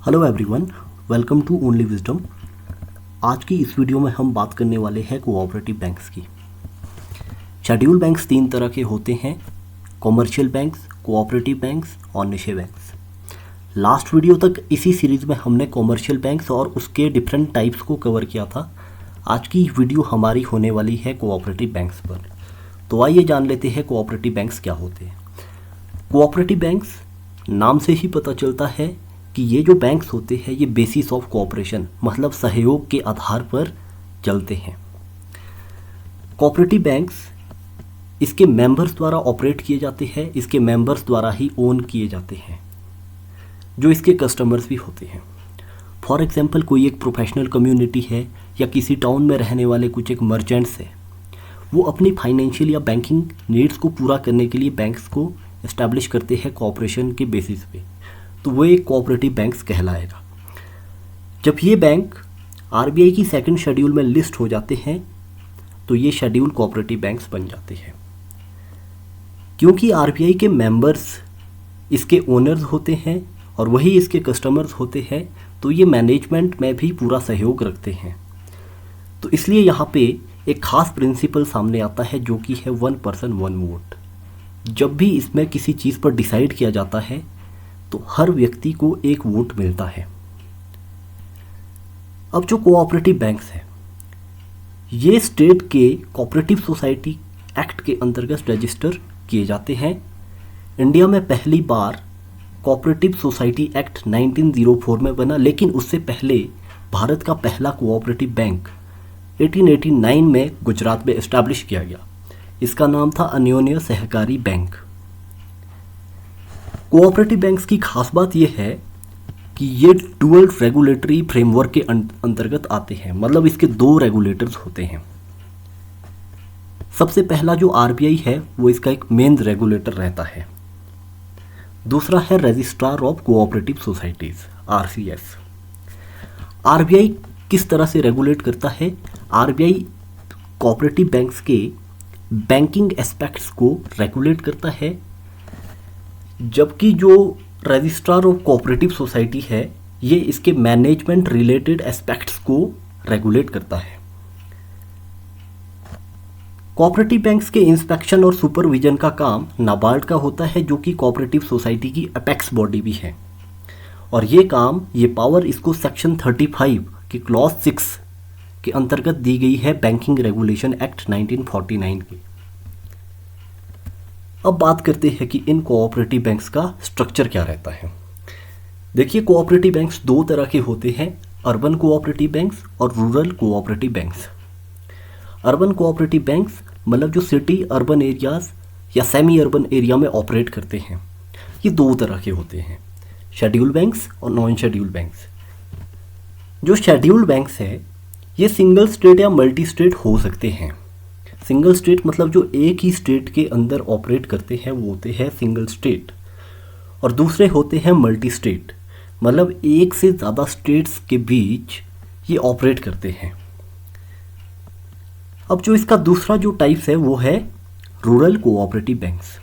Hello everyone, welcome to Only Wisdom. आज की इस वीडियो में हम बात करने वाले हैं कोऑपरेटिव बैंक्स की। शेड्यूल बैंक्स तीन तरह के होते हैं: कॉमर्शियल बैंक्स, कोऑपरेटिव बैंक्स और निशे बैंक्स। लास्ट वीडियो तक इसी सीरीज़ में हमने कॉमर्शियल बैंक्स और उसके डिफरेंट टाइप्स को कवर किया था। आज की वीडियो हमारी होने वाली है कोऑपरेटिव बैंक्स पर। तो आइए जान लेते हैं कोऑपरेटिव बैंक्स क्या होते हैं। कोऑपरेटिव बैंक्स नाम से ही पता चलता है कि ये जो बैंक्स होते हैं ये बेसिस ऑफ कोऑपरेशन मतलब सहयोग के आधार पर चलते हैं। कोऑपरेटिव बैंक्स इसके मेंबर्स द्वारा ऑपरेट किए जाते हैं, इसके मेंबर्स द्वारा ही ओन किए जाते हैं, जो इसके कस्टमर्स भी होते हैं। फॉर एग्जांपल, कोई एक प्रोफेशनल कम्युनिटी है या किसी टाउन में रहने वाले कुछ एक मर्चेंट्स है, वो अपनी फाइनेंशियल या बैंकिंग नीड्स को पूरा करने के लिए बैंक्स को इस्टेब्लिश करते हैं कोऑपरेशन के बेसिस पे, तो वो एक कोऑपरेटिव बैंक्स कहलाएगा। जब ये बैंक आरबीआई की सेकंड शेड्यूल में लिस्ट हो जाते हैं तो ये शेड्यूल कोऑपरेटिव बैंक्स बन जाते हैं। क्योंकि आरबीआई के मेंबर्स इसके ओनर्स होते हैं और वही इसके कस्टमर्स होते हैं, तो ये मैनेजमेंट में भी पूरा सहयोग रखते हैं। तो इसलिए यहाँ पे एक खास प्रिंसिपल सामने आता है जो कि है 1 पर्सन 1 वोट। जब भी इसमें किसी चीज़ पर डिसाइड किया जाता है तो हर व्यक्ति को एक वोट मिलता है। अब जो कोऑपरेटिव बैंक्स हैं ये स्टेट के कोऑपरेटिव सोसाइटी एक्ट के अंतर्गत रजिस्टर किए जाते हैं। इंडिया में पहली बार कोऑपरेटिव सोसाइटी एक्ट 1904 में बना, लेकिन उससे पहले भारत का पहला कोऑपरेटिव बैंक 1889 में गुजरात में एस्टैब्लिश किया गया। इसका नाम था अन्योन्य सहकारी बैंक। कोऑपरेटिव बैंक्स की खास बात यह है कि ये डुअल रेगुलेटरी फ्रेमवर्क के अंतर्गत आते हैं, मतलब इसके दो रेगुलेटर्स होते हैं। सबसे पहला जो आरबीआई है वो इसका एक मेन रेगुलेटर रहता है। दूसरा है registrar of cooperative societies, RCS. RBI किस तरह से रेगुलेट करता है? आरबीआई कोऑपरेटिव बैंक्स के बैंकिंग एस्पेक्ट्स को रेगुलेट करता है, जबकि जो रजिस्ट्रार ऑफ कोऑपरेटिव सोसाइटी है ये इसके मैनेजमेंट रिलेटेड एस्पेक्ट्स को रेगुलेट करता है। कोऑपरेटिव बैंक्स के इंस्पेक्शन और सुपरविजन का काम नाबार्ड का होता है, जो कि कोऑपरेटिव सोसाइटी की अपेक्स बॉडी भी है। और ये पावर इसको सेक्शन 35 की क्लॉज 6 के अंतर्गत दी गई है बैंकिंग रेगुलेशन एक्ट 1949 की। अब बात करते हैं कि इन कोऑपरेटिव बैंक्स का स्ट्रक्चर क्या रहता है। देखिए, कोऑपरेटिव बैंक्स दो तरह के होते हैं, अर्बन कोऑपरेटिव बैंक्स और rural cooperative banks. Urban cooperative banks मतलब जो सिटी अर्बन एरियाज या सेमी अर्बन एरिया में ऑपरेट करते हैं, ये दो तरह के होते हैं, शेड्यूल बैंक्स और नॉन शेड्यूल बैंक्स। जो शेड्यूल बैंक्स है ये सिंगल स्टेट या मल्टी स्टेट हो सकते हैं। सिंगल स्टेट मतलब जो एक ही स्टेट के अंदर ऑपरेट करते हैं वो होते हैं सिंगल स्टेट, और दूसरे होते हैं मल्टी स्टेट मतलब एक से ज़्यादा स्टेट्स के बीच ये ऑपरेट करते हैं। अब जो इसका दूसरा जो टाइप्स है वो है rural cooperative banks.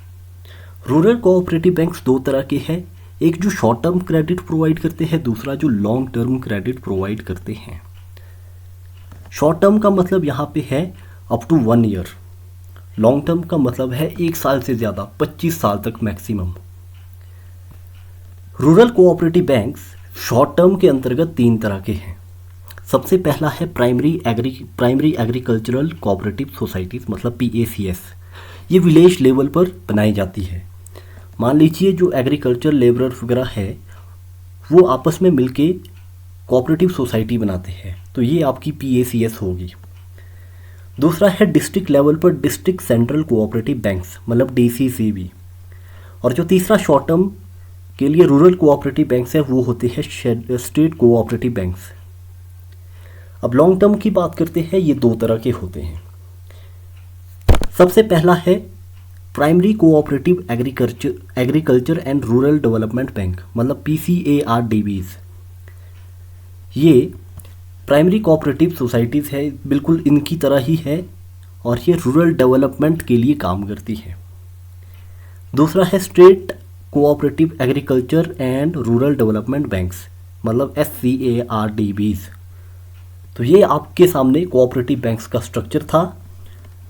Rural cooperative banks दो तरह के हैं, एक जो शॉर्ट टर्म क्रेडिट प्रोवाइड करते हैं, दूसरा जो लॉन्ग टर्म क्रेडिट प्रोवाइड करते हैं। शॉर्ट टर्म का मतलब यहाँ पे है up to 1 year, long term का मतलब है 1 साल से ज़्यादा, 25 साल तक maximum. Rural cooperative banks short term के अंतर्गत तीन तरह के हैं। सबसे पहला है प्राइमरी एग्रीकल्चरल कोऑपरेटिव सोसाइटीज़ मतलब PACS। ये विलेज लेवल पर बनाई जाती है। मान लीजिए जो एग्रीकल्चर लेबरर वगैरह है वो आपस में मिलके कोऑपरेटिव सोसाइटी बनाते हैं, तो ये आपकी PACS होगी। दूसरा है डिस्ट्रिक्ट लेवल पर डिस्ट्रिक्ट सेंट्रल कोऑपरेटिव बैंक्स मतलब DCCB। और जो तीसरा शॉर्ट टर्म के लिए रूरल कोऑपरेटिव बैंक्स है वो होते हैं स्टेट कोऑपरेटिव बैंक्स। अब लॉन्ग टर्म की बात करते हैं, ये दो तरह के होते हैं। सबसे पहला है primary cooperative agriculture and rural development bank मतलब PCARDBs। ये प्राइमरी कोऑपरेटिव सोसाइटीज़ है, बिल्कुल इनकी तरह ही है, और ये रूरल डेवलपमेंट के लिए काम करती है। दूसरा है state cooperative agriculture and rural development banks मतलब SCARDBs। तो ये आपके सामने कोऑपरेटिव बैंक्स का स्ट्रक्चर था।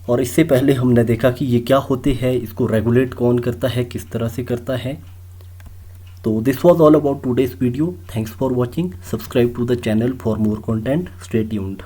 और इससे पहले हमने देखा कि ये क्या होते हैं, इसको रेगुलेट कौन करता है, किस तरह से करता है। तो this was all about today's video. Thanks for watching. Subscribe to the channel for more content. Stay tuned.